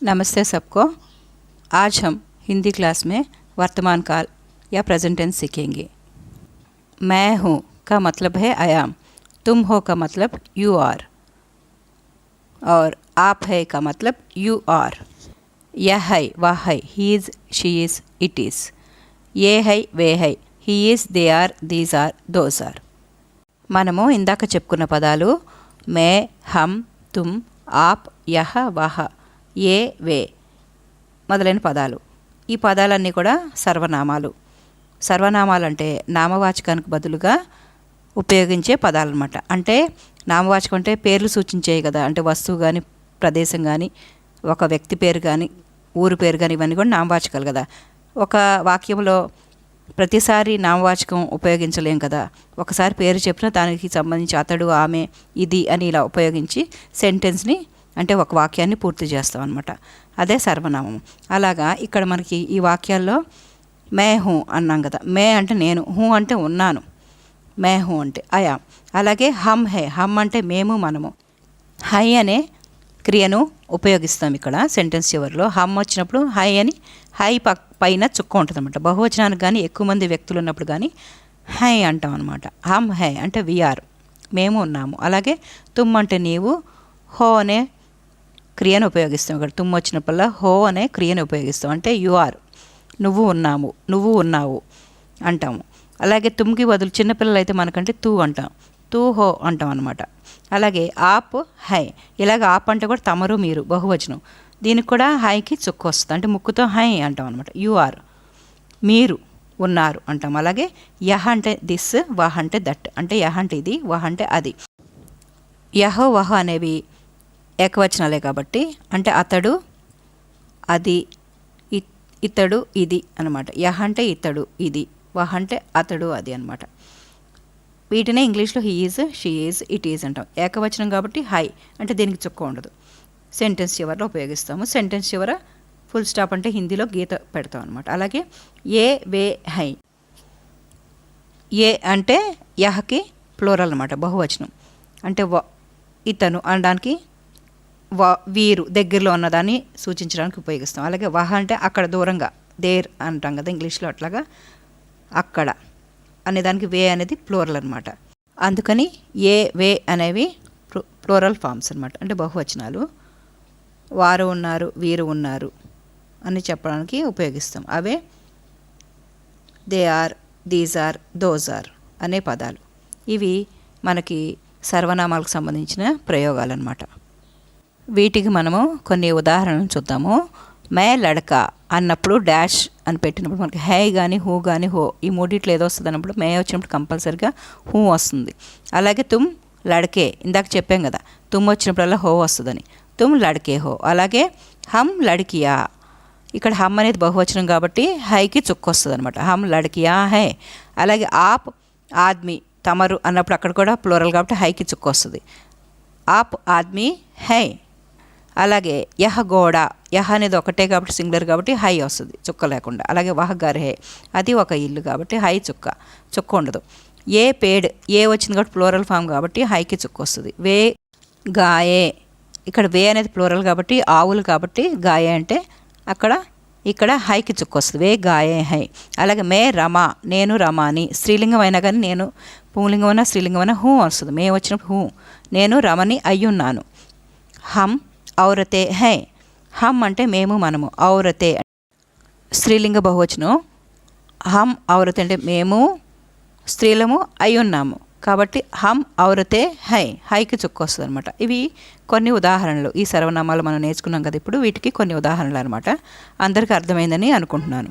नमस्ते सबको। आज हम हिंदी क्लास में वर्तमान काल या प्रेजेंट टेंस सीखेंगे। मैं हूँ का मतलब है आई एम, तुम हो का मतलब यू आर, और आप है का मतलब यू आर। यह है वह है, he is she is it is. ये है वे है, he is they are these are those are. మనము ఇందాక చెప్పుకున్న పదాలు మే, హమ్, తుమ్, ఆప్, యహ, వహ, ఏ, వే మొదలైన పదాలు. ఈ పదాలన్నీ కూడా సర్వనామాలు. సర్వనామాలు అంటే నామవాచకానికి బదులుగా ఉపయోగించే పదాలు అన్నమాట. అంటే నామవాచకం అంటే పేర్లు సూచించేవి కదా, అంటే వస్తువు కానీ, ప్రదేశం కానీ, ఒక వ్యక్తి పేరు కానీ, ఊరు పేరు కానీ, ఇవన్నీ కూడా నామవాచకాలు కదా. ఒక వాక్యంలో ప్రతిసారి నామవాచకం ఉపయోగించలేం కదా. ఒకసారి పేరు చెప్పినా దానికి సంబంధించి అతడు, ఆమె, ఇది అని ఇలా ఉపయోగించి సెంటెన్స్ని అంటే ఒక వాక్యాన్ని పూర్తి చేస్తాం అనమాట. అదే సర్వనామం. అలాగా ఇక్కడ మనకి ఈ వాక్యాల్లో మే హూ అన్నాం కదా. మే అంటే నేను, హూ అంటే ఉన్నాను, మే హూ అంటే ఆయా. అలాగే హమ్ హే, హమ్ అంటే మేము, మనము. హై అనే క్రియను ఉపయోగిస్తాం ఇక్కడ సెంటెన్స్ చివరిలో. హమ్ వచ్చినప్పుడు హై అని, హై పైన చుక్క ఉంటుంది అనమాట. బహువచనానికి కానీ ఎక్కువ మంది వ్యక్తులు ఉన్నప్పుడు కానీ హై అంటాం అనమాట. హమ్ హై అంటే వీఆర్, మేము ఉన్నాము. అలాగే తుమ్ అంటే నీవు, హో అనే క్రియను ఉపయోగిస్తాం. ఇక్కడ తుమ్ వచ్చినప్పుడల్లా హో అనే క్రియను ఉపయోగిస్తాం. అంటే యు ఆర్, నువ్వు ఉన్నాము, నువ్వు ఉన్నావు అంటాము. అలాగే తుమ్కి బదులు చిన్నపిల్లలు అయితే మనకంటే తూ అంటాం, తూ హో అంటాం అనమాట. అలాగే ఆప్ హై, ఇలాగ ఆప్ అంటే కూడా తమరు, మీరు బహువచనం. దీనికి కూడా హైకి చుక్క వస్తుంది, అంటే ముక్కుతో హై అంటాం అనమాట. యు ఆర్, మీరు ఉన్నారు అంటాం. అలాగే యహ అంటే దిస్, వహ అంటే దట్, అంటే యహ అంటే ఇది, వహ అంటే అది. యహో వహ అనేవి ఏకవచనాలే కాబట్టి అంటే అతడు, అది, ఇతడు, ఇది అనమాట. యహ అంటే ఇతడు, ఇది, వహ అంటే అతడు, అది అనమాట. వీటినే ఇంగ్లీష్లో he is, she is, it is అంటాం. ఏకవచనం కాబట్టి హై అంటే దీనికి చుక్క ఉండదు. సెంటెన్స్ చివరిలో ఉపయోగిస్తాము. సెంటెన్స్ చివర ఫుల్ స్టాప్ అంటే హిందీలో గీత పెడతాం అనమాట. అలాగే ఏ, వే, హై. ఏ అంటే యహకి ప్లోరల్ అనమాట, బహువచనం. అంటే ఇతను అనడానికి, వీరు దగ్గరలో ఉన్నదాన్ని సూచించడానికి ఉపయోగిస్తాం. అలాగే వహ అంటే అక్కడ దూరంగా, దేర్ అంటాం కదా ఇంగ్లీష్లో, అట్లాగా అక్కడ అనేదానికి వే అనేది ప్లోరల్ అనమాట. అందుకని ఏ, వే అనేవి ప్లోరల్ ఫామ్స్ అనమాట, అంటే బహువచనాలు. వారు ఉన్నారు, వీరు ఉన్నారు అని చెప్పడానికి ఉపయోగిస్తాం. అవే they are, these are, those are అనే పదాలు. ఇవి మనకి సర్వనామాలకు సంబంధించిన ప్రయోగాలు అన్నమాట. వీటికి మనము కొన్ని ఉదాహరణలు చూద్దాము. మే లడకా అన్నప్పుడు డాష్ అని పెట్టినప్పుడు మనకి హై కానీ, హూ కానీ, హో ఈ మూడిట్లో ఏదో వస్తుంది అన్నప్పుడు మే వచ్చినప్పుడు కంపల్సరీగా హూ వస్తుంది. అలాగే తుమ్ లడకే, ఇందాక చెప్పాం కదా, తుమ్ వచ్చినప్పుడల్లా హో వస్తుందని, తుమ్ లడకే హో. అలాగే హమ్ లడ్కియా, ఇక్కడ హమ్ అనేది బహువచనం కాబట్టి హైకి చుక్క వస్తుంది అనమాట, హమ్ లడ్కియా హై. అలాగే ఆప్ ఆద్మీ, తమరు అన్నప్పుడు అక్కడ కూడా ప్లోరల్ కాబట్టి హైకి చుక్క వస్తుంది, ఆప్ ఆద్మీ హై. అలాగే యహ గోడ, యహ అనేది ఒకటే కాబట్టి సింగులర్ కాబట్టి హై వస్తుంది చుక్క లేకుండా. అలాగే వహ గర్ హే, అది ఒక ఇల్లు కాబట్టి హై చుక్క ఉండదు. ఏ పేడ్, ఏ వచ్చింది కాబట్టి ప్లోరల్ ఫామ్ కాబట్టి హైకి చుక్క వస్తుంది. వే గాయే, ఇక్కడ వే అనేది ప్లోరల్ కాబట్టి ఆవులు కాబట్టి గాయే అంటే ఇక్కడ హైకి చుక్క వస్తుంది, వే గాయే హై. అలాగే మే రమా, నేను రమాని, స్త్రీలింగం అయినా కానీ నేను పుంలింగం అయినా స్త్రీలింగం అయినా హూ వస్తుంది. మే వచ్చినప్పుడు హూ, నేను రమని అయ్యున్నాను. హమ్ ఔరతే హై, హమ్ అంటే మేము, మనము, ఔరతే స్త్రీలింగ బహువచనం. హమ్ ఔరతే అంటే మేము స్త్రీలము అయి ఉన్నాము కాబట్టి హమ్ ఔరతే హై, హైకి చుక్క వస్తుంది అనమాట. ఇవి కొన్ని ఉదాహరణలు. ఈ సర్వనామాలు మనం నేర్చుకున్నాం కదా ఇప్పుడు, వీటికి కొన్ని ఉదాహరణలు అనమాట. అందరికీ అర్థమైందని అనుకుంటున్నాను.